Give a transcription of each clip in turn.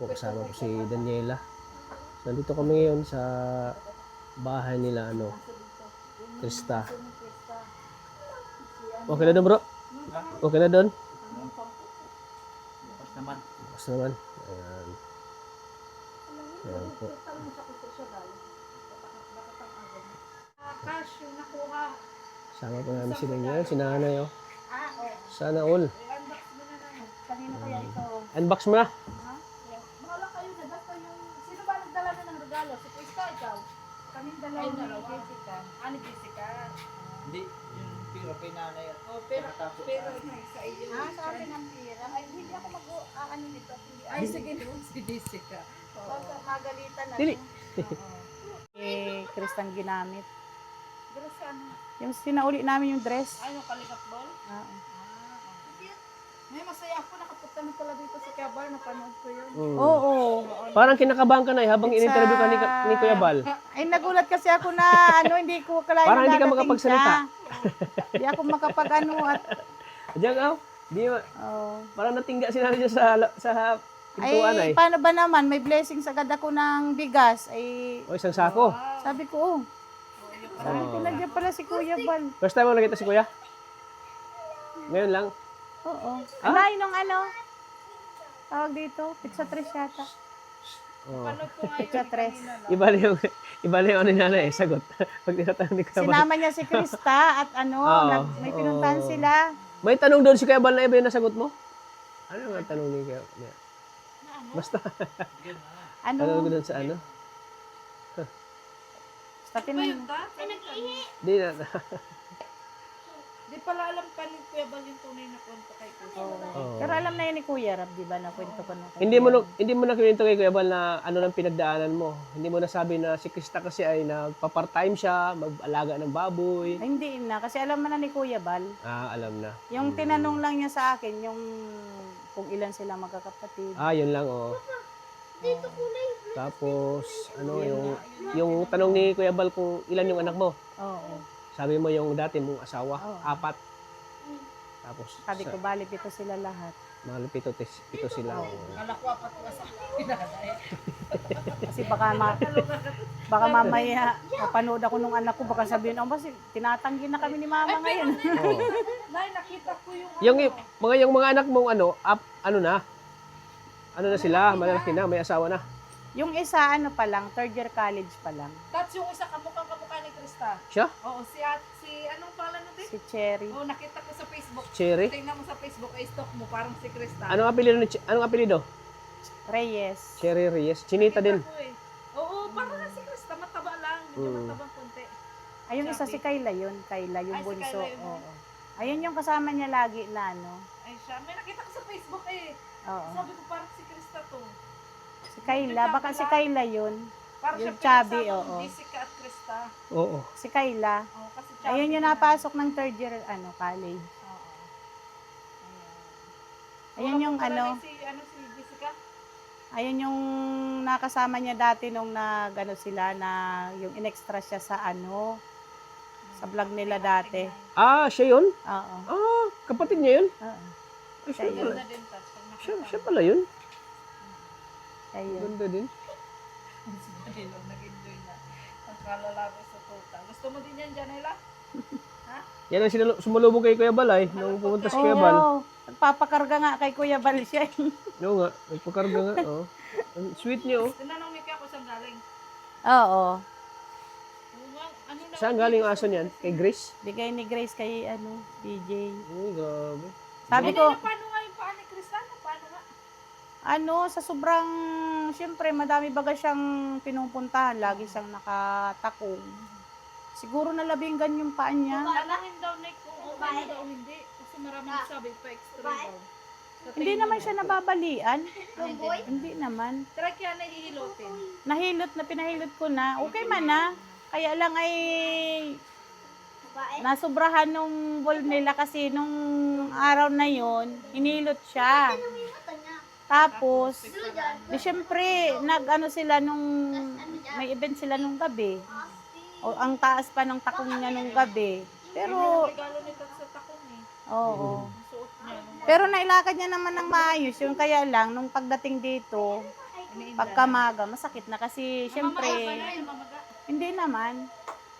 Kasama ko si Daniela. So, nandito kami ngayon sa bahay nila, Krista. Okay na doon, bro? Okay na doon? Bukas naman. Bukas naman. Ayan. Ayan po. Cash yung nakuha. Sama po namin si Daniela, si nanay, oh. Oo. Sana all. I-unbox mo na lang. Kanina kaya ito. Unbox mo na. Ha? Bahala kayo na. Basta yung... Sino ba nagdala na ng regalo? Si Krista, ikaw? Kaming dalawa ni Jessica. Ni Jessica. Hindi, yung pira kay nanay at Pero nakatapos sa iyo. Sa akin ang pira. Ay, hindi ako mag-ano nito. Ay, sige. Si Jessica. Magalitan na. Dili. Kristang ginamit. Dress ano? Yung sinauli namin yung dress. Ay, yung kalikat ball? Oo. May masaya ako. Nakapunta na pala dito sa Kabar. Napanood ko yun. Oo. Parang kinakabahan ka na habang in-interview ka ni Kuya Bal. Ay, nagulat kasi ako na hindi ko kalain Parang hindi ka dadating makapagsalita. siya. Hindi ako makapag-ano at Diyan ka, di ba? Parang natingga si nanay dyan sa pintuan ay. paano ba naman? May blessings agad ako ng bigas. Ay, O, isang sako. sabi ko, sabi ko, nandiyan pala si Kuya Bal. First time mo nakita si Kuya? Ngayon lang. Oo. Alay nung tawag dito, pizza tres yata. Oh. Pizza tres. Iba na yung ano ni nanay, sagot. Pag tinatanong ni Kuya Bal. Sinama niya si Krista at may pinuntahan sila. May tanong doon si Kuya Bal na iba yung nasagot mo? Ano nga tanong ni Kuya Bal? Basta. Tanong ko doon sa ano? Basta tinanong. Di na. Di pala alam pa ni Kuya Bal yung tunay na kwento kay Kuya. Oh. Pero alam na yun ni Kuya Rab, di ba? Nakwento ko na. Hindi mo na kinuwento kay Kuya Bal na ano nang pinagdaanan mo. Hindi mo na sabi na si Krista kasi ay nagpa-part-time siya, mag-alaga ng baboy. Ay, hindi na. Kasi alam mo na ni Kuya Bal. Alam na. Yung tinanong lang niya sa akin, yung kung ilan sila magkakapatid. Yun lang, oh. Tapos, yung tanong ni Kuya Bal kung ilan yung anak mo. Oo. Sabi mo yung dati mong asawa, Oo. 4. Tapos, Sabi ko, bali pito sila lahat. mga pito sila. Anak ko apat ko sa pinanay. Kasi baka mamaya, mapanood ako nung anak ko, baka sabihin, kasi tinatanggi na kami ni mama ngayon. Oh. Nay, nakita ko Yung mga anak mong ano na sila, malalaki na, may asawa na. Yung isa, pa lang, third year college pa lang. That's yung isa kamukha ni Krista. Siya? Oo, si anong pangalan natin? Si Cherry. Oo, nakita ko sa Facebook. Cherry? Tingnan mo sa Facebook, ay stalk mo, parang si Krista. Anong apelido? Reyes. Cherry Reyes. Chinita din. Ko eh. Oo, parang na si Krista, mataba lang. Medyo matabang konti. Ayun isa si Kayla yun. Kayla, yung Ay, si bunso. Kayla yun. Oo. Ayun yung kasama niya lagi na Ay siya, may nakita ko sa Facebook eh. Oo. Sabi ko parang si Krista to. Si Kayla, baka si Kayla yun. Parang Yung siya chubby, pinagsama oo. ng Jessica at Krista. Oo. Si Kayla. Oo, kasi chubby Ayun yung na. napasok ng third year, college. Oo. Ayun yung Si Jessica? ayun yung nakasama niya dati nung sila na yung inextra siya sa sa vlog nila dati. Siya yun? Oo. Kapatid niya yun? Oo. Siya Siya yun. pala. Ganda din tas. Pag nakita Siya pala yun? Ayun. Ganda din. Janela, nag-enjoy na. Ang kalalabas sa tuta. Gusto mo din yan, Janela? Yan ang sumalubong kay Kuya Bal nung pumunta si Kuya Bal. Oo. Nagpapakarga nga kay Kuya Bal siya. Oo nga, nagpakarga nga. Oh. Ang sweet niya, oh. Tinanong ni Kaya kung saan galing. Oo. Ano na? Saan galing ang aso niyan? Kay Grace? Bigay ni Grace kay DJ. Uy, grabe. Sabi ko, Paano nga yung paa ni Kristana? Paano nga? sa sobrang, siyempre, madami baga siyang pinupuntahan. Lagi siyang nakatakong. Siguro nalabinggan yung paa niya. Tanungin daw, Nick, kung okay na daw hindi. Kasi maraming sabi pa extra daw. Hindi naman siya nababalian. Hindi naman. Try kaya nahihilotin. Pinahilot ko na. Okay man na. Kaya lang ay nasobrahan nung ball nila kasi nung araw na yon hinilot siya. Tapos, di syempre, sila nung, may event sila nung gabi. O, ang taas pa ng takong niya nung gabi. Pero, Regalo nito sa takong eh. oo. Suot niya. Pero nailakad niya naman ng maayos. Yung kaya lang, nung pagdating dito, Pagka maga, masakit na kasi syempre, Mamaga. hindi naman.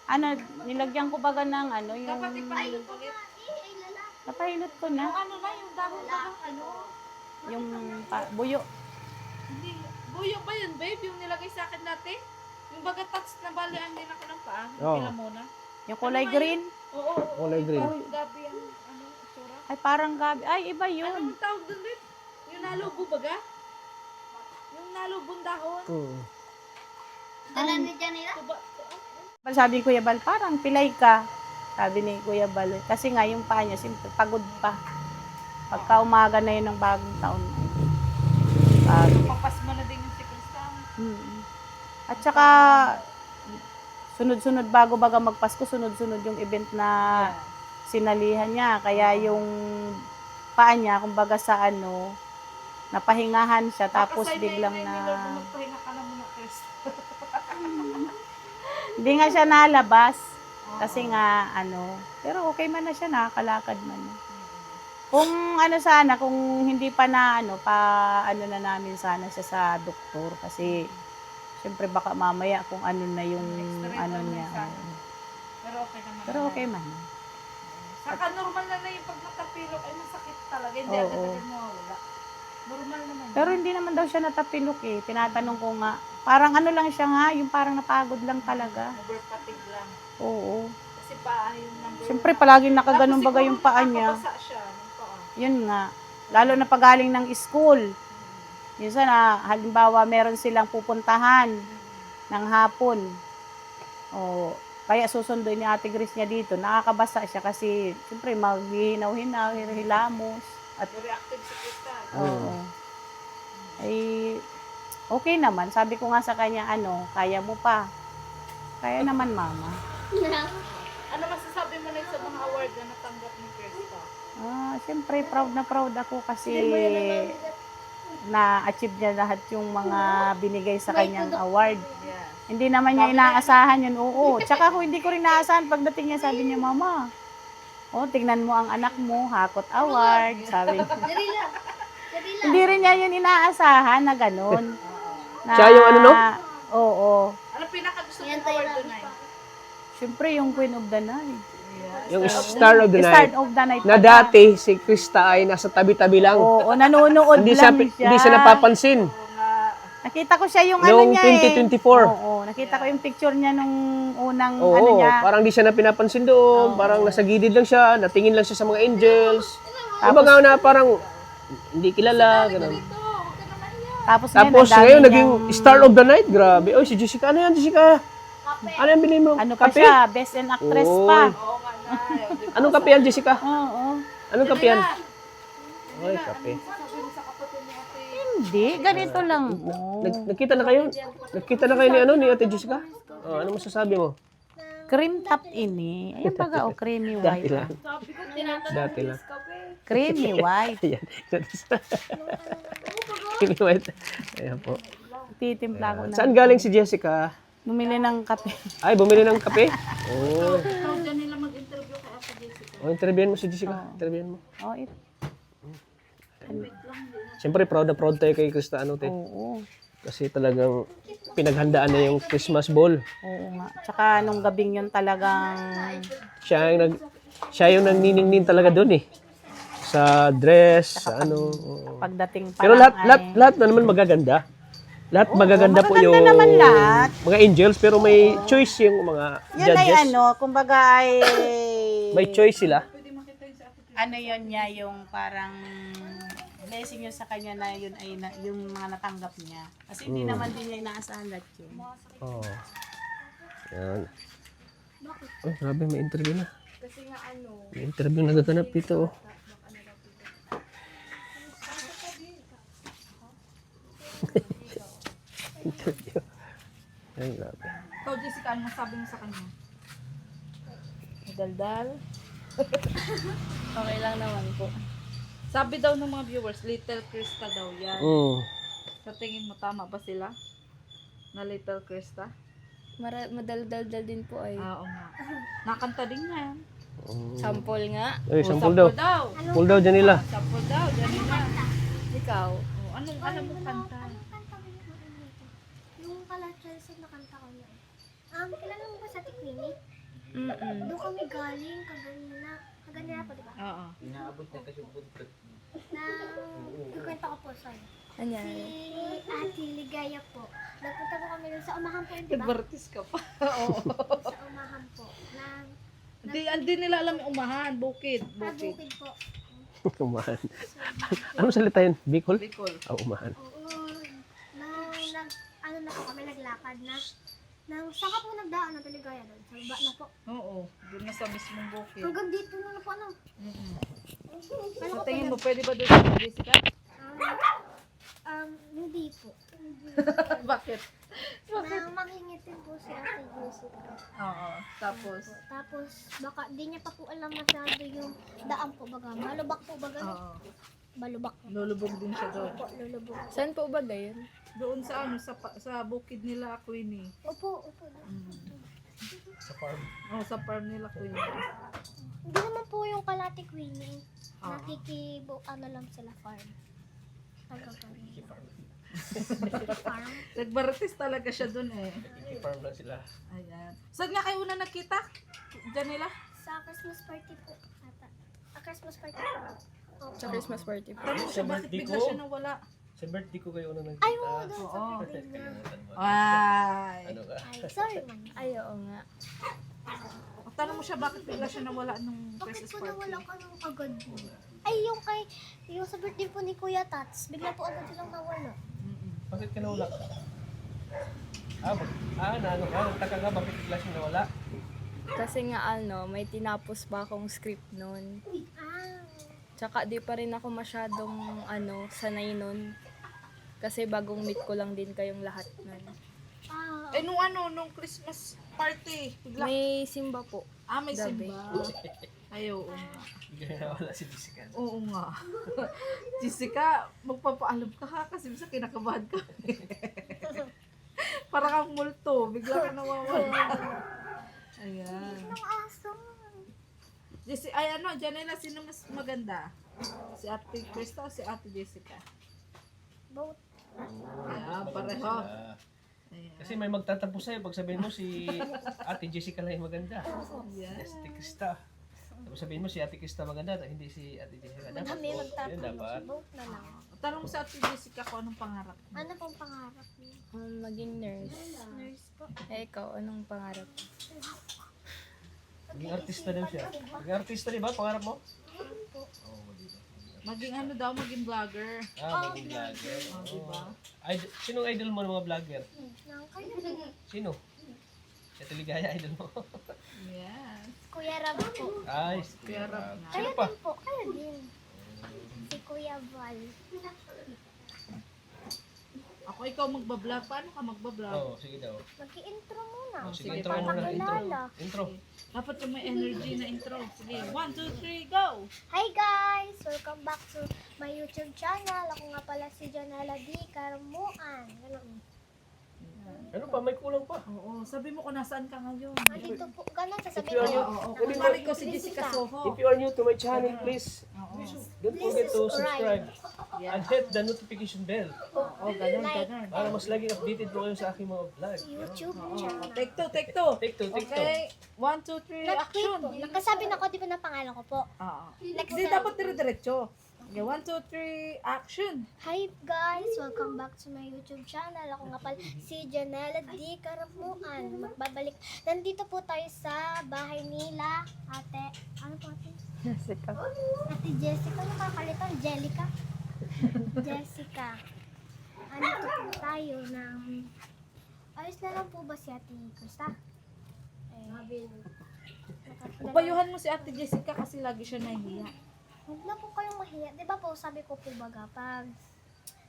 Ano, nilagyan ko baga ng ano, yung... Dapat ipahilot ulit. Napahilot ko na. Yung ano na, yung dahon na ng ano. Yung buyo. Hindi. Buyo ba yun, babe? Yung nilagay sa akin dati? Yung baga touch na bali ang din ako ng paa. Oo. Pila muna. Yung kulay green. Oo. Kulay green. Parang gabi ang ano, tsura. Ay, parang gabi. Ay, iba Ano yun. ang tawag doon, babe? Yung nalubo baga? Yung nalubong dahon. Dala ni Janila? Tuba. Sabi ni Kuya Bal, parang pilay ka. Sabi ni Kuya Bal. Kasi nga, yung paa niya, siyempre, pagod pa. Pagka umaga na yun ng bagong taon. Pagod. Papas mo na din yung si Krista. At saka, sunod-sunod bago baga magpasko, sunod-sunod yung event na sinalihan niya. Kaya yung paa niya, kumbaga sa ano, napahingahan siya, tapos biglang na... Magpahinga ka na muna, Krista. Hindi nga siya nalabas. Kasi nga, ano, pero okay man na siya, nakakalakad man na. Kung ano sana, kung hindi pa na, ano, pa ano na namin sana siya sa doktor. Kasi, syempre baka mamaya kung ano na yung, ano niya. Pero okay naman. Pero okay man. Saka normal na yung pag natapilok ay masakit talaga. Hindi Oo. agad-agad mawawala. Normal naman. Pero hindi naman daw siya natapilok eh. Tinatanong ko nga, parang ano lang siya nga, yung parang napagod lang talaga. Overfatigue lang. Oo. Kasi paa yung number Syempre one. palaging nakaganon Tapos baga yung siguro paa niya. nakakabasa siya ng paa. Yun nga. Lalo na pag galing ng school. Minsan na, halimbawa, meron silang pupuntahan ng hapon. O, kaya susunduin ni Ate Grace niya dito. Nakakabasa siya kasi, siyempre, maghihinaw-hinaw, hilamos. At, Very active si Krista. oo. Ay, okay naman. Sabi ko nga sa kanya, ano, kaya mo pa. Kaya naman, mama. Ano masasabi mo na sa mga award na natanggap ni Krista? Siyempre, proud na proud ako kasi na-achieve niya lahat yung mga binigay sa kanyang award. Yeah. Hindi naman niya inaasahan yun, oo. Tsaka kung hindi ko rin inaasahan, pagdating niya, sabi niya, Mama, oh, tingnan mo ang anak mo, hakot award, sabi niya. Janila. Hindi rin niya yun inaasahan na ganun. Na, Siya yung ano, no? Oo. Ano pinaka-gusto Yan mong tayo award na. doon ay? Siyempre, yung Queen of the Night. Yung Star of the Star Night. of the Night. Na pala. dati, si Krista ay nasa tabi-tabi lang. Oo, nanonood Hindi siya, lang siya. hindi siya napapansin. Nakita ko siya yung ano Noong niya 2024. Oo, nakita ko yung picture niya nung unang Oo, ano niya. parang di siya na pinapansin doon. Parang nasa gilid lang siya. Natingin lang siya sa mga angels. Tapos- Tapos, na parang hindi kilala. Ganun. Tapos, Tapos ang dami ngayon, naging niyang- Star of the Night. Grabe. Oy, si Jessica. Ano yan, Jessica? Ano yan binili mo? ano pa Kape? siya, best in actress pa. Oo nga na. Anong kape yan, Jessica? Oo. Anong kape yan? Oy, kape. Sabi mo sa kapatid mo ate. Hindi, ganito lang. Oh. Nagkita na kayo? Nagkita na kayo ni Ate Jessica? Oh, ano masasabi mo? Cream top ini. Ayan baga, oh, creamy Dati white. lang. Dati lang. Creamy white. Ayan. White. Ayan po. Titimpla ko na. Saan galing si Jessica? Bumili ng kape. Ay, bumili ng kape? Oh. Ikaw dyan nila mag-interview kay Ate Jessica. Oh, interviewin mo si Jessica. Interviewin mo. Oh, it. Siyempre, proud na proud tayo kay Krista, ano, te. Oo. Kasi talagang pinaghandaan na yung Christmas ball. Oo nga. Tsaka nung gabing yun talagang Siya yung nagniningning talaga doon eh. Sa dress, sa ano. Oo. pagdating pa Pero lang lahat na naman magaganda. Lahat magaganda po magaganda yung naman lahat. mga angels, pero may choice yung mga Yun ay judges. ano, kumbaga ay... May choice sila. Ano yun niya, yung parang blessing yun sa kanya na yun ay yung mga natanggap niya. Kasi hindi naman din niya inaasahan lahat yun. Oh. Yan. Oh, grabe, may interview na. Kasi nga ano, May interview na gaganap dito. Oh. Interview. Ay, grabe. ikaw Jessica, ano masabi mo sa kanya? Daldal. Okay lang naman po. Sabi daw ng mga viewers, Little Krista daw yan. Mm. Sa tingin mo, tama ba sila? Na Little Krista? Madaldal din po ay. Oo nga. Nakanta din niya yan. Sample nga. Ay, sampol daw. daw. Sampol daw dyan nila. Sample daw, dyan nila. Ikaw. Oh, ano mo kanta? susunod na kanta ko na. Kilala mo ba sa Tikwini? Mm-mm. Doon kami galing, kaganina po, di ba? Oo. Inaabot na kasi buntot. Kukwento ko po, sorry. Ano Si yan? Ate Ligaya po. Nagpunta po kami dun sa umahan po, di ba? Nagbartis ka pa. Oo. Sa umahan po. Hindi nila alam yung umahan. Bukid. Bukid. Bukid po. Umahan. Anong salita yun? Bicol? Bicol. Umahan. Oo. Ano na po kami, naglakad na. Saka po nagdaan ng Ligaya doon. Sa baba na po. Oo. Doon na sa mismong bukid. Hanggang dito na po, ano. Sa tingin mo, pwede ba doon sa Jessica? Hindi po. Bakit? Manghingitin po si Ate Jessica. Oo. Tapos? Tapos, baka di niya pa po alam masyado yung daan po baga. Malubak po baga. Oo. Balubak. Lulubog din siya doon. Po, lulubog. Saan po ba gayon? Doon sa ano, sa bukid nila, Queenie. Opo. Sa farm. Oo, sa farm nila, Queenie. Hindi naman po yung Kalati Queenie. Oo. Ano lang sila farm. Farm. Nagbartis talaga siya doon eh. Farm lang sila. Ayan. Saan nga kayo una nakita? Janela? Sa Christmas party po. Christmas party po. Opo. Sa Christmas party po. Tanong siya, Sa bakit birthday bigla ko? siya nawala? Sa birthday ko kayo na nagkita. Ay, oo, doon sa Oo. birthday niya. Ay. Ano ka? Ay, sorry man. Ay, oo nga. Tanong mo siya, bakit bigla siya nawala nung Bakit Christmas po party? nawala ka nung agad po? Ay, yung sa birthday po ni Kuya Tats, bigla po agad silang nawala. Mm-mm. Bakit ka nawala? Nagtaka ka, bakit bigla siya nawala? Kasi nga may tinapos pa akong script noon. Ah, Tsaka di pa rin ako masyadong sanay nun. Kasi bagong meet ko lang din kayong lahat nun. Eh, nung Christmas party, bigla. May simba po. May gabi. simba. Ay, oo nga. Bigla nawala si Jessica. Oo nga. Jessica, magpapaalam ka ha kasi bisa kinakabahan ka. Parang kang multo, bigla ka nawawala. Ayan. ang aso. Janela, sino mas maganda? Si Ate Krista o si Ate Jessica? Both. Ayan, pareho. Ayan. Kasi may magtatapos sa'yo pag sabihin mo si Ate Jessica lang yung maganda. Ayan. Si Ate Krista. Tapos sabihin mo si Ate Krista maganda, hindi si Ate Jessica. Dapat Madami both. Yun magtatanong. dapat. Both na lang. Tanong mo sa Ate Jessica kung anong pangarap mo. Ano pong pangarap niyo? Maging nurse. Nurse po. Ikaw, anong pangarap? Maging artista daw siya. Maging artista, di ba? Pangarap mo? Po. Maging maging vlogger. Maging vlogger. Diba? Sinong idol mo ng mga vlogger? Nang kayo. Sino? Ito Ligaya, idol mo. Yes. Kuya Rab po. Ay, si Kuya Rab na. Sino Kayo pa? din po. Kayo din. Si Kuya Val. Ako ikaw magbablog. Paano ka magbablog? Oo, sige daw. Mag-i-intro muna. Sige, sige, intro mo muna. Intro. Pakilala. Intro. Dapat yung may energy na intro. Sige, 1, 2, 3, go! Hi guys! Welcome back to my YouTube channel. Ako nga pala si Janela D. Carmuan. Ganun. Ano pa? May kulang pa. Oo, sabi mo kung nasaan ka ngayon. Nandito po. Ganun If sasabihin you are ko. new, Oo, kunwari ko si Jessica Soho. if you are new to my channel, please Oo, don't forget to subscribe and hit the notification bell ganun, ganun. para mas laging updated po kayo sa aking mga vlog. YouTube Oo, channel. take two, take two. Take two, take two. Okay, 1, 2, 3, Nag-quit action. po. Nakasabi na ko, di ba na pangalan ko po? Oo. Next Hindi time. dapat dire-diretso. Okay, 1, 2, 3, action. Hi guys! Welcome back to my YouTube channel. Ako nga pala si Janela D. Carmuan. Magbabalik. Nandito po tayo sa bahay nila. Ate, ano po ate? Jessica. Ate Jessica, nakakalitan. Jellica. Jessica. Andito po tayo ng... Ayos na lang po ba si Ate Krista? Ubayuhan mo si Ate Jessica kasi lagi siya nahihiya. Huwag na po kayong mahiya. Di ba po, sabi ko po baga, pag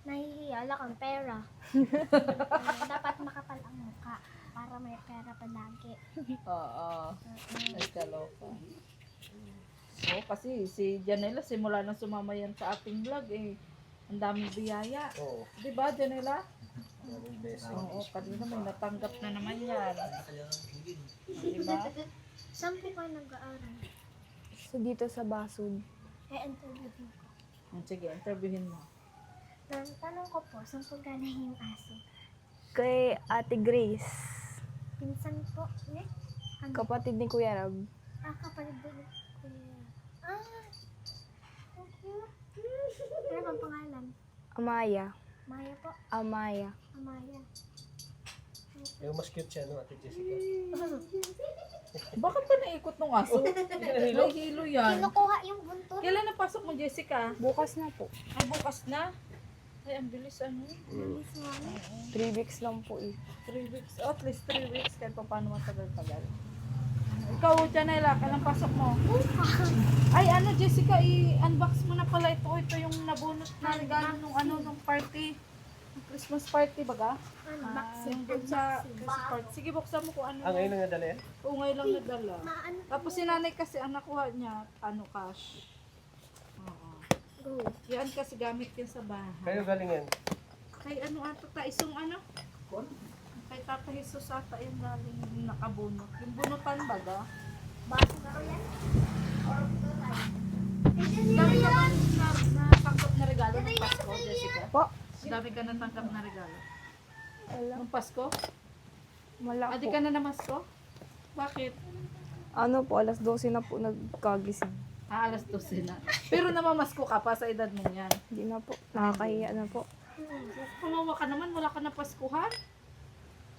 nahihiya, wala kang pera. Dapat makapal ang mukha para may pera palagi. Oo. Ay, kaloka. Oo, kasi si Janela, simula na sumama yan sa ating vlog ang daming biyaya. Oo. Di ba, Janela? Maraming blessing. Oo, kanina may natanggap na naman yan. Di ba? Saan po kayo nag-aaral? So, dito sa Basud. Interview ko. Sige, interviewin mo. Tanong ko po, saan po galing yung aso? Kay Ate Grace. Pinsan po. Eh? Ano? Kapatid ni Kuya Rab. Kapatid din. So cute. Ano bang pangalan? Amaya. Maya po. Amaya. Amaya. Yung mas cute siya, no, Ate Jessica. Bakit pa naikot ng aso? Nahihilo yan. Kinukuha yung buntot. Kailan napasok mo, Jessica? Bukas na po. Ay, bukas na? Ay, ang bilis ano? 3 weeks lang po eh. 3 weeks. Oh, at least 3 weeks. Kahit pa paano matagal-tagal. Ikaw, Janela, kailan pasok mo? Ay, ano, Jessica, i-unbox mo na pala ito. Ito yung nabunot na regalo nung party. Yung Christmas party, baga? Yung dun sa Christmas party. Sige, buksan mo kung ano. Ngayon lang nadala yan? Oo, ngayon lang nadala. Maano? Tapos si nanay kasi ang nakuha niya, cash. Oo. Go. Yan kasi gamit yan sa bahay. Kayo galing yan? Kay ano ata, isang ano? Kay Tata Jesus ata yung galing nakabunot. Yung bunutan baga. Baso na rin yan? Dami ka ba natanggap na regalo ng Pasko, Jessica? Po. Dami ka natanggap na regalo. Wala. Nung Pasko? Wala Adi po. ka na namasko? Bakit? Ano po, alas 12 na po nagkagising. Alas 12 na. Pero namamasko ka pa sa edad mo yan. Hindi na po. Nakakahiya na po. Kumawa ka naman, wala ka na Paskuhan?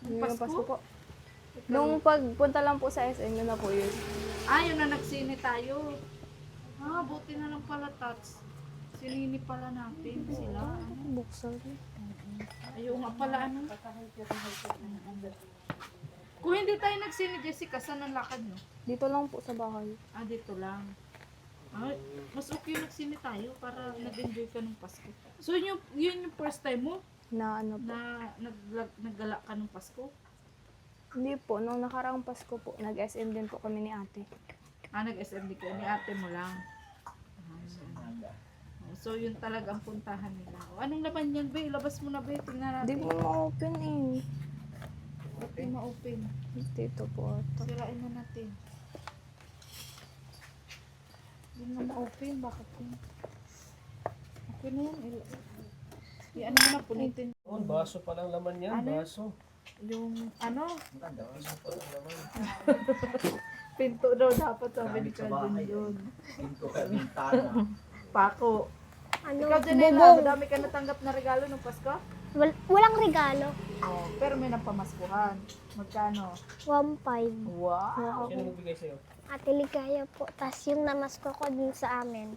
Hindi Pasko? na Pasko po. Nung pagpunta lang po sa SM, yun na po yun. Yun na nagsini tayo. Buti na lang pala, Tats. Sinini pala natin sila. Buksan. Ayaw nga pala, ano? Kung hindi tayo nagsini, Jessica, saan ang lakad nyo? Dito lang po sa bahay. Dito lang. Mas okay nagsini tayo para nag-enjoy ka ng Pasko. So, yun yung first time mo Na ano po. na naggala ka ng Pasko? Hindi po, nung nakaraang Pasko po, nag-SM din po kami ni ate. Nag-SMD ka. Ni ate mo lang. So, yun talaga ang puntahan nila. Anong laman yan, Be? Ilabas mo na, Be. Tingnan Hindi natin. po ma-open eh. Ba't di ma-open? Dito po ito. Sirain na natin. Hindi na ma-open. Bakit yun? Okay na yan. Ano mo na, punitin. Oh, baso pa lang laman yan, Ano? baso. Yung, Baso pa lang laman. pinto daw dapat sabi ni Calvin yun. Pinto ka bintana. Pako. Ano? Ikaw, Janela, Bubong. madami ka natanggap na regalo nung Pasko? Walang regalo. Oh, pero may napamaskuhan. Magkano? 1.5. Wow! Sino magbigay sa'yo? Ate Ligaya po. Tapos yung namasko ko din sa amin.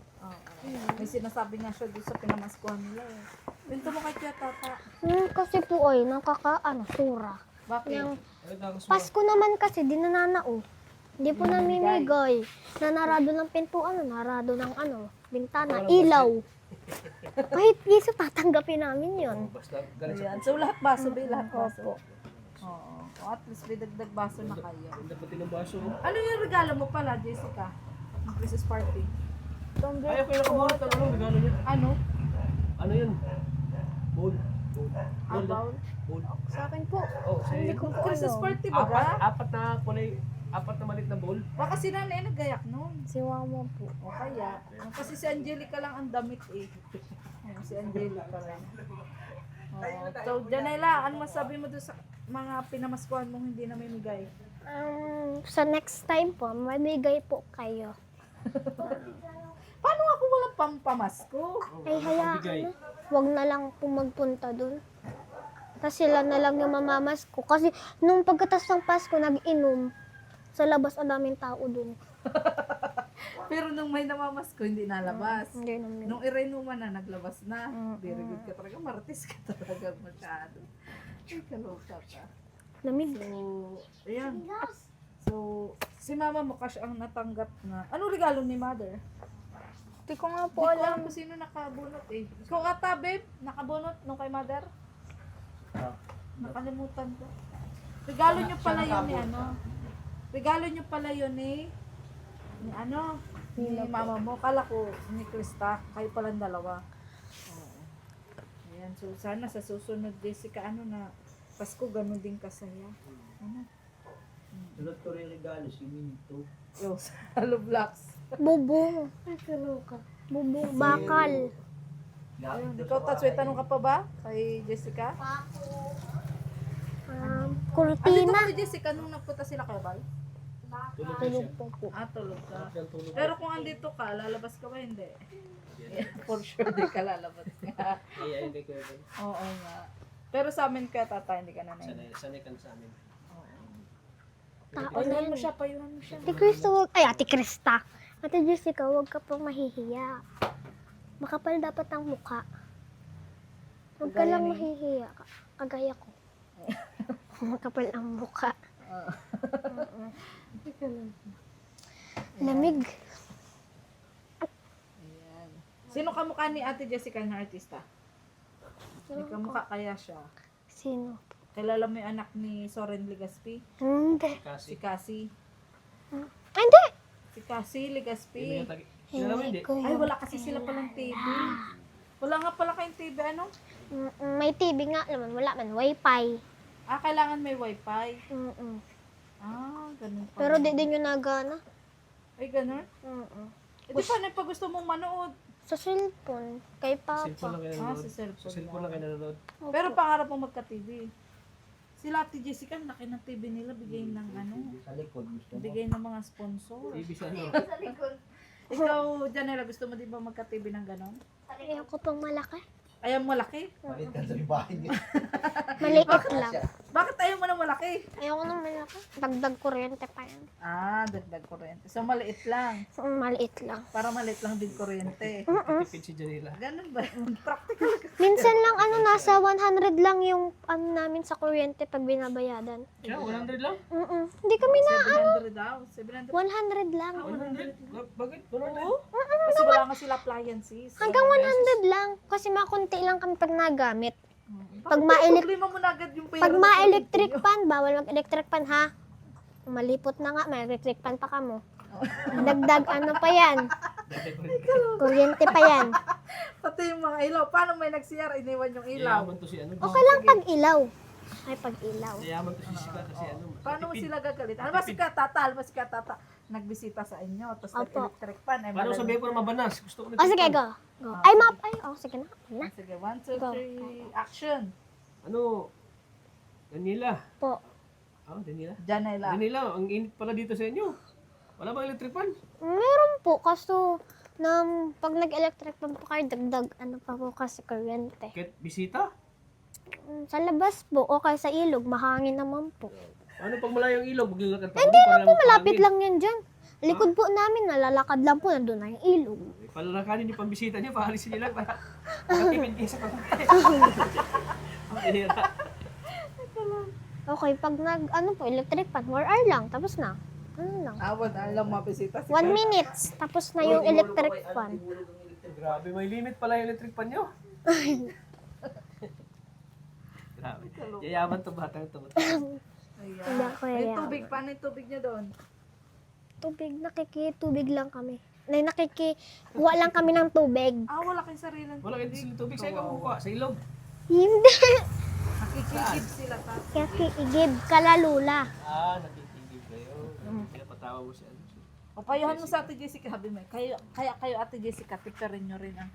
May sinasabi nga siya doon sa pinamaskuhan nila eh. Pinto mo kay Tia Tata. Kasi po ay sura. Bakit? Yung Ano daw gusto mo? Pasko naman kasi, di nananao. Hindi po namimigay. Nanarado ng pintuan, nanarado ng bintana, Walang ilaw. Kahit giso, tatanggapin namin yun. Oh, basta galing sa Ayan. So lahat baso ba? Lahat baso? Opo. Oo. At least may dagdag baso na kayo. Ang dapat ng baso. Ano yung regalo mo pala, Jessica? Ng Christmas party? Ay, ako yung nakabuhat ng regalo niya. Ano? Ano yun? Bowl. Abaw? Bowl. Sa akin po. Oh, sa'yo yun. Christmas party ba ba? Apat na kulay, apat na maliit na bowl. Baka si nanay nagayak noon. Si Mama po. O kaya, kasi si Angelica lang ang damit eh. Ayan, si Angelica lang. So, Janela, ano masabi mo doon sa mga pinamaskuhan mong hindi na may migay? Sa next time po, mamigay po kayo. Paano ako walang pampamasko? Ay, Bigay. hayaan na. Huwag na lang po magpunta dun. Tapos sila na lang yung mamamas ko. Kasi nung pagkatas ng Pasko, nag-inom. Sa labas, ang daming tao dun. Pero nung may namamasko, hindi nalabas. Hindi naman. Nung irenuman na, naglabas na. Very good ka talaga. Martis ka talaga masyado. Ay, kaloka ka. Lamig. So, ayan. So, si mama mo kasi ang natanggap na. Anong regalo ni mother? Hindi ko nga Po po alam alam. kung sino nakabunot eh. Ikaw ata, babe, nakabunot nung kay mother? Nakalimutan ko. Regalo nyo pala yun ni Regalo nyo pala yun ni mama mo. Kala ko ni Krista, kayo palang dalawa. Oo. Ayan, so sana sa susunod Jessica, na Pasko, ganun din kasaya. Tulad ko rin regalo si Minto. Yo, Halo Blocks. Bubong. Ay, kaloka. Bubong. Bakal. Ayun, ikaw, Tats, may tanong ka pa ba kay Jessica? Andito kurtina. kami, Jessica, nung nagpunta sila kay Bal? Tulog po po. Tulog ka. Pero kung andito ka, lalabas ka ba? Hindi. For sure, di ka lalabas nga. Ay, hindi Kuya Bal. Oo nga. Pero sa amin ka, tata, hindi ka na Sanay ka na sa amin. Payuhan mo siya, payuhan mo siya. Ate Krista, wag... Ay, Ate Krista. Ate Jessica, huwag ka pong mahihiya. Makapal dapat ang mukha. Huwag ka lang mahihiya. Kagaya ko. Makapal ang mukha. Lamig. Ayan. Sino kamukha ni Ate Jessica na artista? May kamukha kaya siya. Sino? Kilala mo yung anak ni Soren Legaspi? Hindi. Si Cassie. Hindi. Si Cassie Legaspi. Kilala mo hindi? ko Ay, yun. wala kasi sila palang TV. Wala nga pala kayong TV, ano? May TV nga naman. Wala man. Wi-Fi. Kailangan may wifi. Mm-mm. Ganun pa. Pero di din yung nagana. Ay, ganun? Mm-mm. Di paano pag gusto mong manood? Sa cellphone. Kay Cellphone lang Papa. kayo Sa nanonood. Sa cellphone. cellphone lang kayo nanonood. Pero pangarap mo magka-TV. Sila Ate Jessica, laki ng TV nila, bigay ng ano, Sa likod gusto mo. bigay ng mga sponsor. TV sa ano? Ikaw, Janela, gusto mo din ba magka-TV ng ganon? Ayoko pang malaki. Ayaw mo malaki? Palit ka sa bahay niya. Maliit lang. Bakit ayaw mo na malaki? Ayoko nang malaki. Dagdag kuryente pa yan. Dagdag kuryente. So, maliit lang. Maliit lang. Para maliit lang din kuryente. Tipid si Janila. Ganun ba? Practical ka. Minsan lang nasa 100 lang yung namin sa kuryente pag binabayadan. Kaya 100 lang? Hindi kami na 700 daw. 700. 100 lang. 100? Bakit? 100? Kasi wala nga sila appliances. Hanggang 100 lang. Kasi makunti lang kami pag nagamit. Pag Problema mo na agad yung pera. Pag ma-electric pan, bawal mag-electric pan ha. Malipot na nga, may electric pan pa kamo. Dagdag ano pa yan. Kuryente pa yan. Pati yung mga ilaw. Paano may nagsiyar, iniwan yung ilaw? Yaman to si ano. Okay lang pag ilaw. Ay, pag ilaw. Yaman to si Sika kasi ano. Paano mo sila gagalit? Ano ba si Tata? Nagbisita sa inyo, tapos Opo. nag-electric pan. Ay, Paano malala- sabihin ko na mabanas? Gusto ko na. O sige, go. Go. Ay, map. Ay, sige na. Na. Sige, 1, 2, Go. 3, action! Ano? Danila. Po. Danila. Janela. Danila, ang init pala dito sa inyo. Wala bang electric fan? Meron po, kaso pag nag-electric pan po kayo, dagdag ano pa po kasi kuryente. Kahit bisita? Sa labas po, o kaya sa ilog, mahangin naman po. Ano pag malayo yung ilog? Maglalakad pa. Hindi na po, malapit lang yan dyan. Likod po namin, nalalakad lang po, nandun na yung ilog. Palalakanin yung pambisita niyo, paalisin nila para makatipid kayo sa pagkain. Ang hira. Okay, pag electric pan, 4 hour lang, tapos na. Ano lang. Alam mabisita 1 minutes, tapos na yung electric fan. Grabe, may limit pala yung electric fan nyo. Grabe. Yayaman to batang to. Ayan. Hindi ako May yayaman. tubig. Paano yung tubig niya doon? Nakikitubig lang kami. Kuha lang kami ng tubig. Wala kayong sariling Wala kayo sa tubig sa kukuha sa ilog. Hindi. Nakikigib sila, Tata. Kaya kiigib, kalalula. Nakikinig kayo. Pinapatawa mo siya. Papayahan mo sa Ate Jessica, sabi mo, kaya kayo Ate Jessica, tipirin nyo rin ang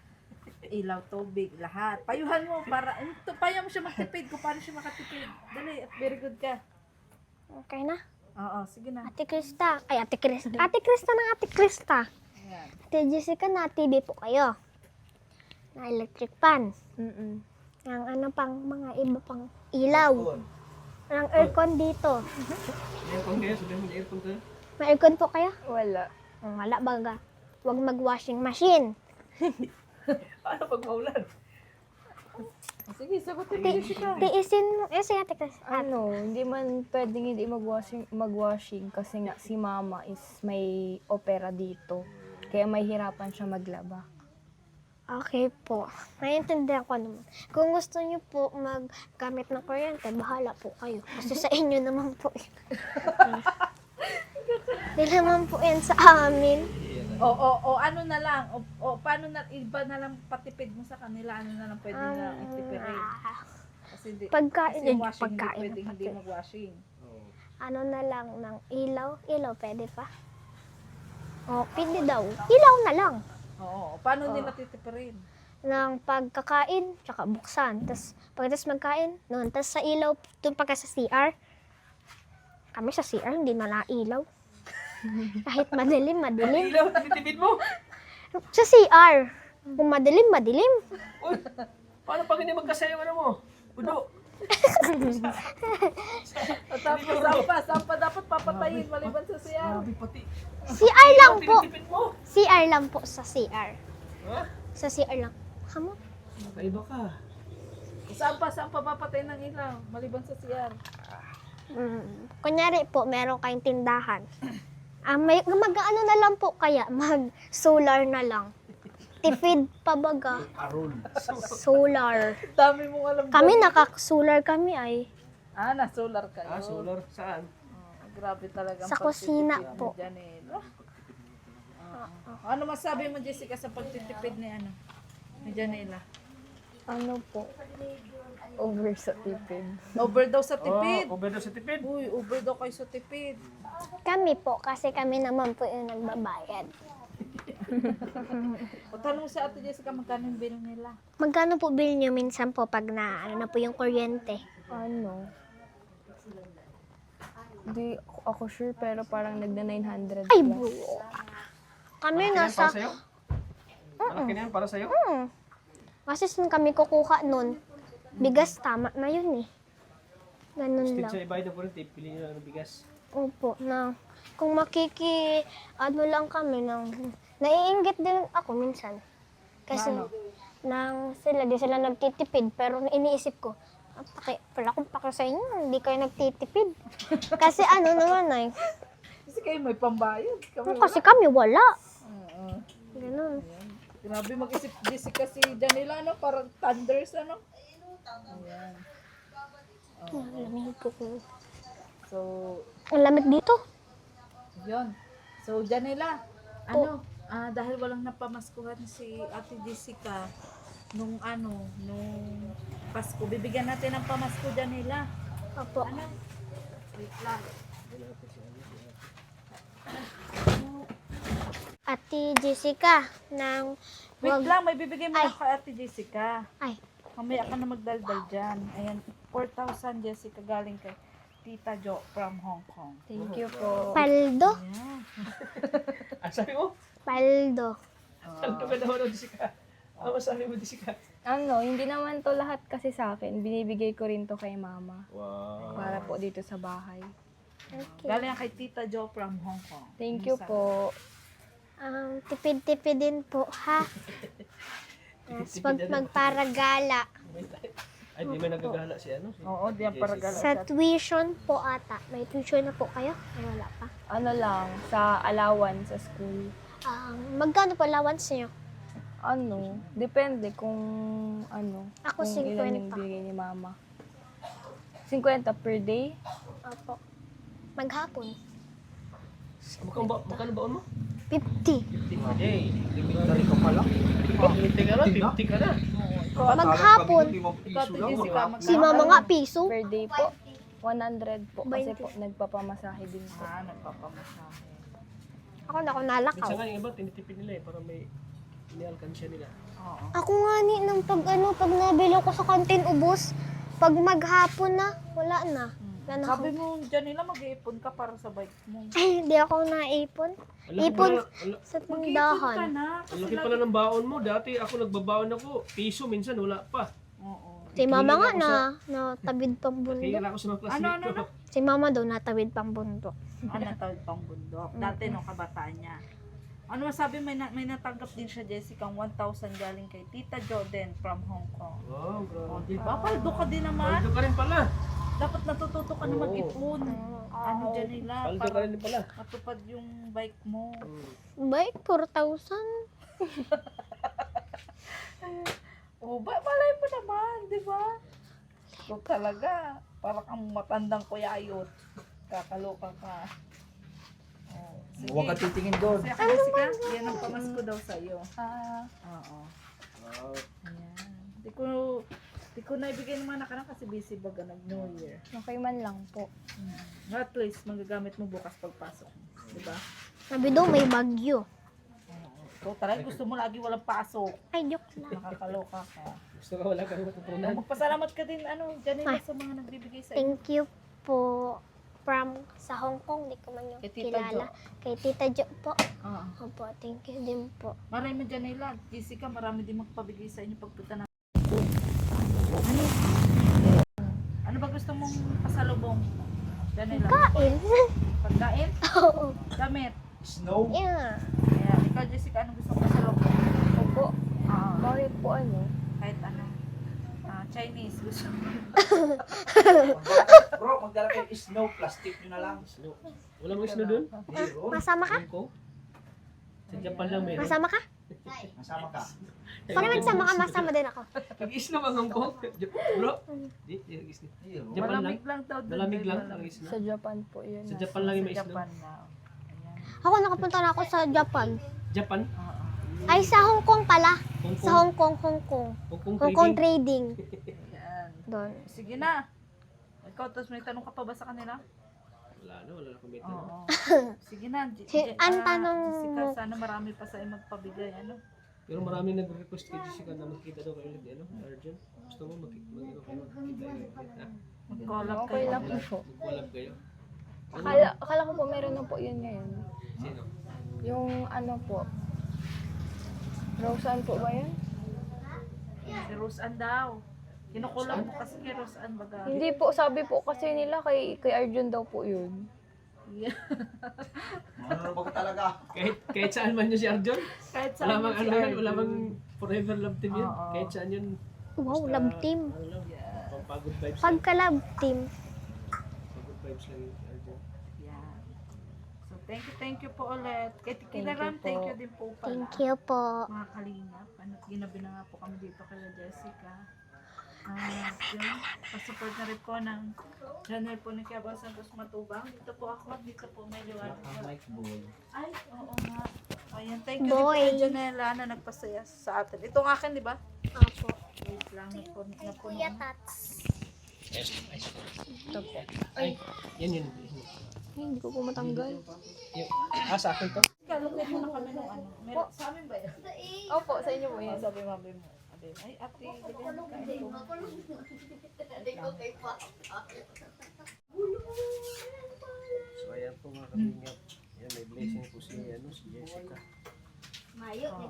ilaw, tubig, lahat. Payuhan mo para, payahan mo siya magtipid kung paano siya makatipid. Dali, at very good ka. Okay na. Oo, sige na. Ate Krista. Ay, Ate Krista. Ate Krista ng Ate Krista. Ayan. Ate Jessica, na TV po kayo. Na electric pan. Ang pang mga iba pang ilaw. Ang aircon dito. Aircon kayo, sabihin mo yung aircon kayo. May aircon po kayo? Wala. Wala baga. Huwag mag-washing machine. Paano pag maulan? Sige, sagutin mo Jessica. Tiisin mo. Sige, Ate Krista. Hindi man pwedeng hindi magwashing kasi nga si mama is may opera dito. Kaya may hirapan siya maglaba. Okay po. Naiintindihan ko naman. Kung gusto niyo po maggamit ng kuryente, bahala po kayo. Kasi sa inyo naman po. Hindi naman po yan sa amin. O ano na lang, o paano na, iba na lang patipid mo sa kanila, ano na lang pwede na itipirin. Kasi Pagkain, yung washing pagkain. hindi pwedeng hindi mag-washing. Ano na lang ng ilaw? Ilaw, pwede pa? O, pwede daw. Ilaw na lang. Oo, paano nila titipirin? Ng pagkakain, tsaka buksan. Tapos, pagkatapos magkain, noon. Tapos sa ilaw, doon pagka sa CR, Kami sa CR, hindi na nailaw. Kahit madilim. Ilaw, tinitipid mo. Sa CR, kung madilim. Uy, paano pag hindi magkasayo ano mo? Udo. Tapos sampa dapat papatayin maliban sa siya. Grabe pati. CR lang po. Tinitipid mo. CR lang po sa CR. Ha? Sa CR lang. Hamo? Kaiba ka. Sampa papatay ng ilaw maliban sa CR. Kunyari po, meron kayong tindahan. Mag-ano na lang po kaya? Mag-solar na lang. Tipid pa baga. Arol. Solar. Dami mong alam. Kami nakak-solar kami ay. Na-solar kayo. Ah, solar. Saan? Grabe talaga. Sa kusina po. Ano masabi mo, Jessica, sa pagtitipid ni Janela? Ano po? Over sa tipid. Over daw sa tipid. Oh, over daw sa tipid. Uy, over daw kayo sa tipid. Kami po, kasi kami naman po yung nagbabayad. O tanong sa Ate Jessica, magkano yung bill nila? Magkano po bill nyo minsan po pag ano na po yung kuryente? Ano? Di ako sure pero parang nagda 900 Ay, plus. buo. Kami Para nasa... sa'yo? Malaki na yan para sa'yo? Kasi saan kami kukuha nun? Bigas, tama na yun eh. Ganun Instead lang. sa ibayad na po rin, pili nyo lang ng bigas. Opo, na kung ano lang kami naiinggit din ako minsan. Kasi di sila nagtitipid, pero iniisip ko, pala kung paki sa inyo, hindi kayo nagtitipid. Kasi ano naman ay, Kasi kayo may pambayad. kasi kami wala. Ganun. Grabe mag-isip Jessica si Janela, parang thunders, Ayan. Lamig po ko. So, Ang lamig dito. yun. So, Janela, dahil walang napamaskuhan si Ate Jessica nung Pasko, bibigyan natin ng pamasko, Janela. Opo. Wait lang. Ate Jessica, Wait lang, may bibigay mo Ay. na kay Ate Jessica. Ay, Mamaya ka na magdaldal dyan. Ayan, 4,000 Jessica galing kay Tita Jo from Hong Kong. Thank you po. paldo. Ayan. Ang sabi mo? Paldo. Ang ka daw ng Jessica. Ang masabi mo, Jessica? Ano, hindi naman to lahat kasi sa akin. Binibigay ko rin to kay mama. Wow. Para po dito sa bahay. Okay. Galing kay Tita Jo from Hong Kong. Thank you po. Tipid-tipid din po, ha? Pag magparagala. Ay, di man nagagala si ano? Oo, diyan para gala. Sa tuition po ata. May tuition na po kayo? Ay, wala pa. Ano lang, sa allowance sa school. Magkano po allowance niyo? Ano, depende kung Ako, kung ilan 50. yung bigay ni mama. 50 per day? Opo. Maghapon. Magkano baon mo? 50. 50 per day. Elementary ka pala. 50 ka na, 50 ka na. Maghapon. Ate Jessica, Si mama nga, piso. Per day po. 100 po. Kasi 20. po, nagpapamasahe din po. nagpapamasahe. Ako na ako Minsan nalakaw. nga yung iba, tinitipid nila eh, para may inialkansya nila. Oo. Ako nga ni, nang pag nabili ko sa kantin ubos, pag maghapon na, wala na. Wala na ako. Sabi mo, Janela, mag-iipon ka para sa bike mo. Ay, hindi ako naipon. Ang laki Ipon pala- sa Mag-iipon ka tindahan. na. Ang laki pala ng baon mo. Dati ako nagbabaon ako. Piso minsan, wala pa. Oo. Si mama nga Kailan na tabid pang Kaya bundok. na ako sa mga classmate ko. Si mama daw natawid pang bundok. Tawid pang bundok. Dati nung kabataan niya. Ano masabi, may natanggap din siya, Jessica, 1,000 galing kay Tita Jordan from Hong Kong. Wow, O, grabe. diba? Paldo ka din naman. Paldo ka rin pala. Dapat natututo ka na Oo. mag-ipon. Ano, Janela, Paldo ka para rin pala. matupad yung bike mo. Bike, 4,000. O, malay mo naman, di ba? So, talaga, para kang matandang kuyayot. Kakaloka ka. O, sige. Huwag ka titingin doon. Sige, Jessica, yan ang pamasko daw sa'yo. Oo. Wow. Ayan. Di ko naibigay ng mga anak kasi busy baga nag-New Year. Okay man lang po. At least, magagamit mo bukas pagpasok mo. Diba? Sabi daw may bagyo. Ikaw talaga gusto mo lagi walang pasok. Ay, joke lang. Nakakaloka ka. Gusto ka wala kang matutunan. Magpasalamat ka din, Janela, sa mga nagbibigay sa iyo. Thank you po. sa Hong Kong, di ko man yung Kay Tita kilala. Kay Tita Jo po. Oo. Opo, thank you din po. Marami dyan nila. Jessica, marami din magpabigay sa inyo pagpunta na. Ano ba gusto mong pasalubong? Janela. Kain. Pagkain? Oo. Damit. Snow. Yeah. Kaya, ikaw Jessica, anong gusto mong pasalubong? Opo. Ah, Bakit po ano? kahit ano. Chinese. Gusto mo. Bro, magdala kayo snow. Plastic nyo na lang. Wala mong snow doon? Zero. Masama ka? Hong Kong? Sa Japan lang meron. Masama ka? Masama ka. Pag magsama ka, masama din ako. Nag-isno ang Hong Kong? Bro? Di nag-isno. Zero. Japan lang? Malamig lang daw doon. Malamig lang ang Malamig. isno. Sa Japan po yun. Sa Japan lang yung may Sa isno. Japan na. Ayan. Ako nakapunta na ako sa Japan. Japan? Oo. Ay, sa Hong Kong pala. Hong Sa Kong? Hong Kong, Hong Kong. Hong Kong Hong Kong trading? trading. Ayan. Doon. Sige na. Ikaw, tapos may tanong ka pa ba sa kanila? Wala na, wala na kami ito. Oo. Sige na. Ang tanong Jessica, mo. sana marami pa sa magbigay. Ano? Pero maraming nag-request kay Jessica na magkita daw kayo ulit, ano? Arjun? Gusto mo magkita kayo ulit, ha? Mag-collab Okay kayo. lang po. Mag-collab kayo? Akala ko po meron na po yun ngayon. Sino? Yung ano po. Roseanne po ba yun? Si Roseanne daw. Kinukulam mo kasi kay Roseanne baga. Hindi po, sabi po kasi nila kay Arjun daw po yun. Yeah. Manunubog talaga. Kahit saan man yun si Arjun? Kahit Wala saan bang si ano yun? Arjun. Wala bang forever love team yun? Oo. Kahit saan yun? Wow, Basta, love team. Ano lang, pampagod vibes lang. Pagka-love team. Pagod vibes lang yun si Arjun. Yeah. So, thank you po ulit. Kay Tikila Ram, po. thank you din po pala. Thank you po. Mga kalingap. Ano, ginabi na nga po kami dito kay Jessica. Yun, pasupport na rin po ng channel po ni Kiabang Santos Matubang. Dito po ako, dito po may liwanag. Ay, oo nga. Ayan, thank you din po Boy. kay Janela na nagpasaya sa atin. Ito ang akin, di ba? Opo. Wait lang, napuno. Kuya Tats. Ito po. Ay, yan yun. Ay, hindi ko po matanggal. Sa akin to? Kalugay mo na kami nung ano. Meron, sa amin ba yan? Opo, sa inyo po Ayan, yan. sabi mami mo. Ay, ate, lagyan mo kayo. So ayan po mga kalingap. Yan, may blessing po si Jessica. Ayan.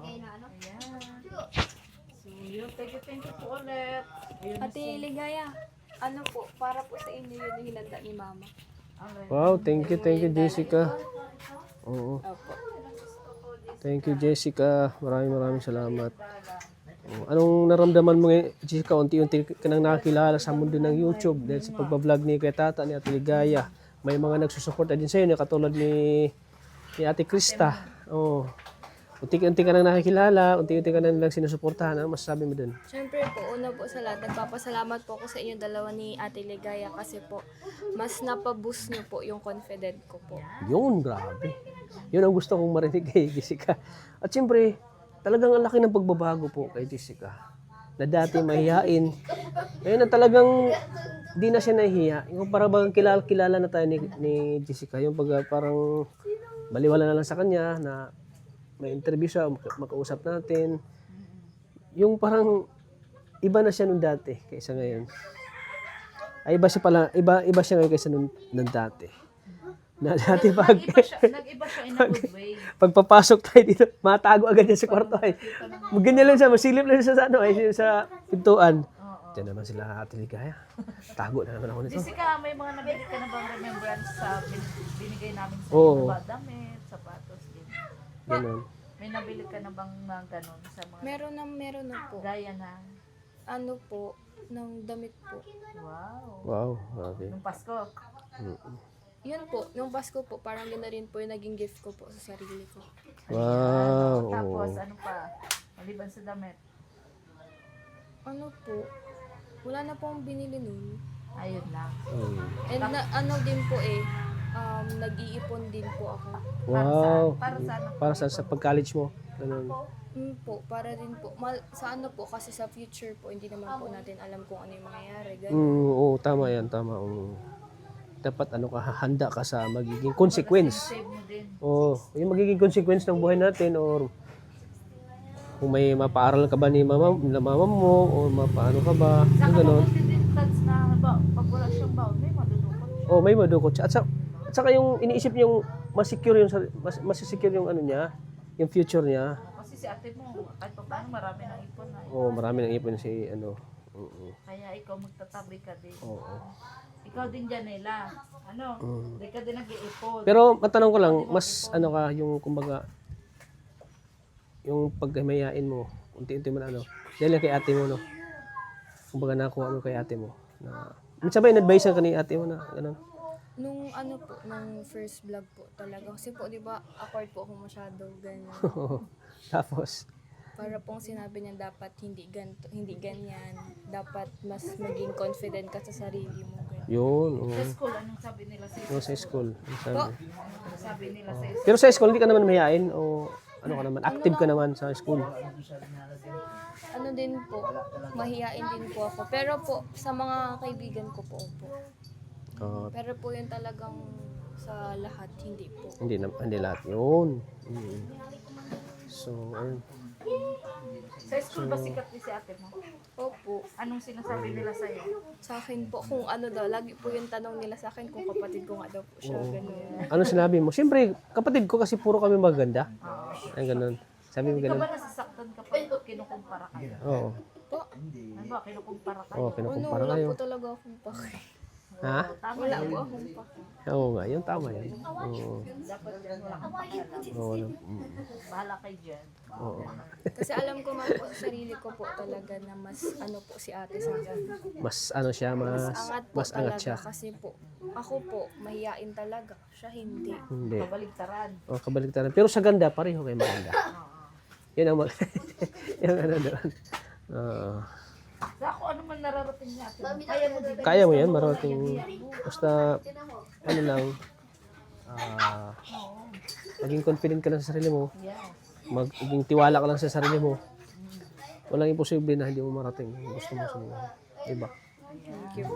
So, yun. Thank you po ulit. Ayun, Ate Ligaya, ano po, para po sa inyo yun yung hinanda ni Mama. alright. Wow, thank you Jessica. Oo. Opo. Thank you Jessica. Maraming salamat. Oo. Anong naramdaman mo ngayon, Jessica? Unti-unti ka nang nakakilala sa mundo ng YouTube dahil sa pagbablog ni Kuya Tata, ni Ate Ligaya. May mga nagsusuporta din sa iyo, katulad ni Ate Krista. Oo. Unti-unti ka nang nakikilala, unti-unti ka nang sinusuportahan. Ano masasabi mo dun? Siyempre po, una po sa lahat, nagpapasalamat po ako sa inyo dalawa ni Ate Ligaya kasi po, mas napaboost niyo po yung confident ko po. Yun, grabe. Yun ang gusto kong marinig kay Jessica. At siyempre, talagang ang laki ng pagbabago po kay Jessica. Na dati mahihain. Ngayon na talagang di na siya nahihiya. Yung parang bagang kilala na tayo ni Jessica. Yung parang baliwala na lang sa kanya na may interview siya, makausap natin. Yung parang iba na siya nung dati kaysa ngayon. Ay iba siya ngayon kaysa nung dati. Na dati Nag-iba siya in a good way. pagpapasok tayo dito, matago agad niya sa kwarto ay. Ganyan lang siya, masilip lang siya sa sa pintuan. Diyan naman sila Ate Ligaya. Tago na naman ako nito. Jessica, may mga nabili ka na bang remembrance sa binigay namin sa Oo. iyo? Damit, sapatos, din. Ganun. May nabili ka na bang ganon sa mga Meron na po. gaya na? Ano po, ng damit po. Wow. Wow, grabe. Nung Pasko. Yun po, nung Pasko po, parang yun na rin po yung naging gift ko po sa sarili ko. Wow. Tapos, ano pa? Maliban sa damit. Ano po, wala na po akong binili nun. Ayun lang. And ano din po nag-iipon din po ako. Wow. Para sa ano? Para sa pag-college mo. Ganun. Po, para din po. Sa ano po, kasi sa future po, hindi naman po natin alam kung ano yung mangyayari. Ganun. Oo, tama yan, tama. Dapat handa ka sa magiging consequence. Save mo din. Oo, yung magiging consequence ng buhay natin or kung may mapaaral ka ba ni mama mo o mapaano ka ba, Saka yung ganun. mabuti din, Tads, na ba, pag wala siyang baon, may madudukot siya. Oh, may madukot siya. At saka yung iniisip niyang mas-secure yung mas-secure yung ano niya, yung future niya. Kasi si ate mo, kahit pa paano marami ng ipon na. Oh, marami nang ipon si ano. Oo. Kaya ikaw magtatabi ka din. Oo. Ikaw din dyan nila. Ano? Hindi ka din nag-iipon. Pero matanong ko lang, mas ano ka yung kumbaga yung pagkamayain mo, unti-unti mo na ano. Dahil lang kay ate mo no. Kumbaga nakuha mo kay ate mo na minsan ba in-advise ka ni ate mo na ganun? Nung ano po, nung first vlog po talaga. Kasi po, di ba, awkward po ako masyado, ganyan. Tapos Para pong sinabi niya dapat hindi ganto, hindi ganyan. Dapat mas maging confident ka sa sarili mo. Ganyan. yun. Oo. Sa school, anong sabi nila sa Oo, sa school. Ang sabi. Anong sabi nila sa school? Pero sa school hindi ka naman mayayain o ano ka naman, active ka naman sa school. Ano din po, mahihain din po ako. Pero po, sa mga kaibigan ko po. Pero po yun talagang sa lahat, hindi po. Hindi lahat yun. Mm. So, ayun. Sa school ba sikat ni si ate mo? Opo. Anong sinasabi nila sa'yo? Sa akin po, kung ano daw, lagi po yung tanong nila sa akin kung kapatid ko nga daw po siya, gano'n. Ano sinabi mo? Siyempre, kapatid ko kasi puro kami maganda. Ay, ganun. Sabi mo Ikaw ganun. ba nasasaktan kapag kinukumpara kayo? Oo. Ano ba, kinukumpara kayo? Oo, Ano, kinukumpara wala kayo. po talaga akong pake. Ha? Tama Wala yun. po akong pake. Oo nga, yun tama yan. Oo. Dapat yan, wala kang pakialam. Oo. Bahala kayo dyan. Oo. Kasi alam ko man po sa sarili ko po talaga na mas ano po si ate sa akin. Mas ano siya, Mas angat po mas talaga angat siya. kasi po, ako po, mahihain talaga. Siya hindi. Hindi. Kabaligtaran. O, kabaligtaran. Pero sa ganda, pareho kayo maganda. Yun ang yung ano doon. Oo. Sa ako, ano man nararating niya ate mo? Kaya mo din. Kaya mo yan, marating. Basta, ano lang, maging confident ka lang sa sarili mo. Yes. Maging tiwala ka lang sa sarili mo. Walang imposible na hindi mo marating ang gusto mo sa mga. Diba? Sige,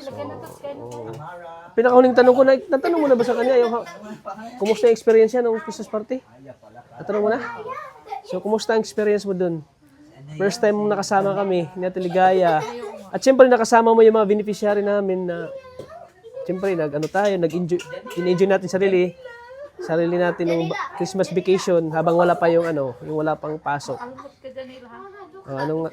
lagyan na tapos kayo. Pinakahuling tanong ko, natanong mo na ba sa kanya yung kumusta yung experience niya nung Christmas party? Natanong mo na? So, kumusta ang experience mo dun? First time mo nakasama kami, ni Ate Ligaya. At syempre nakasama mo yung mga beneficiary namin na syempre nag-enjoy, in-enjoy natin sarili natin ng Christmas vacation habang wala pa yung yung wala pang pasok. Almot ka dyan nila ha?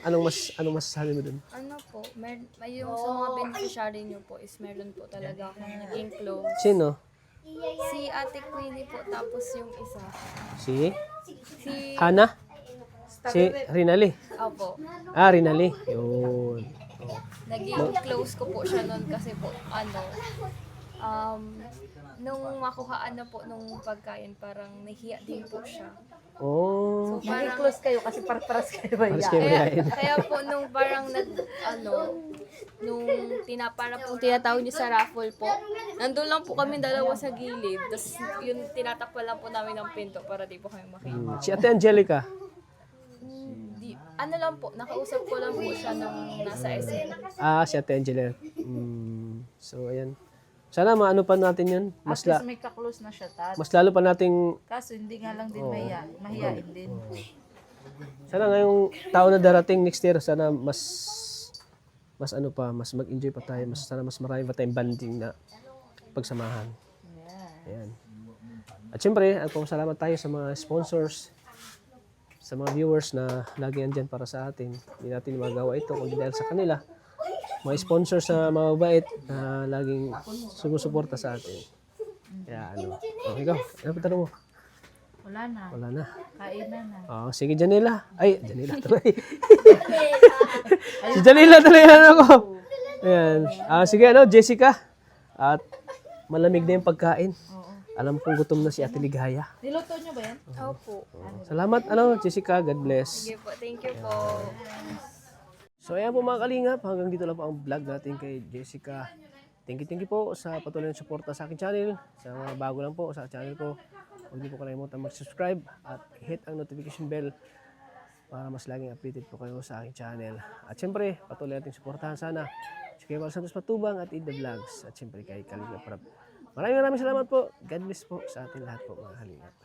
Anong masasabi mo dun? Ano po, may yung sa mga beneficiary niyo po is meron po talaga akong naging close. Sino? Si Ate Queenie po, tapos yung isa. Si Si, Hana? Si Rinali? opo, Rinali. Yun. naging close ko po siya noon kasi po, nung makuhaan na po nung pagkain, parang nahiya din po siya. Oh. So, Naging parang, close kayo kasi parang kayo ba Pares yan? kayo mayayain. kaya po nung parang nung para pong tinatawag niyo sa raffle po, nandun lang po kami dalawa sa gilid, tapos yun tinatakpan lang po namin ng pinto para di po kami makita. Si Ate Angelica. Ano lang po, nakausap ko lang po siya nung nasa SM. Si Ate Angelica. So, ayan. Sana maano pa natin yun. At least may ka-close na siya, Tad. Mas lalo pa nating Kaso hindi nga lang din mahihain din. sana ngayong taon na darating next year, sana mas mas mag-enjoy pa tayo, sana mas marami pa tayong banding na pagsamahan. Ayan. At syempre, salamat tayo sa mga sponsors, sa mga viewers na lagi andyan para sa atin. Hindi natin magawa ito kundi dahil sa kanila. Mga sponsors na mababait na laging sumusuporta sa atin. Kaya ikaw, ano pa tanong mo? Wala na. Wala na. Kainan na. Sige, Janela. Janela tuloy. Si Janela tuloy ako. Ayan. Sige, Jessica. At malamig na yung pagkain. Alam kong gutom na si Ate Ligaya. Niluto niyo ba yan? Opo. Salamat, Jessica. God bless. Sige po, thank you po. So, ayan po mga kalingap. Hanggang dito lang po ang vlog natin kay Jessica. Thank you po sa patuloy na suporta sa aking channel. Sa mga bago lang po sa channel ko, huwag niyo po kalimutan mag-subscribe at hit ang notification bell para mas laging updated po kayo sa aking channel. At syempre, patuloy natin suportahan sana si Kuya Val Santos Matubang at Ida Vlogs. At syempre kay Kalingap Rab. Maraming salamat po. God bless po sa ating lahat po mga kalingap.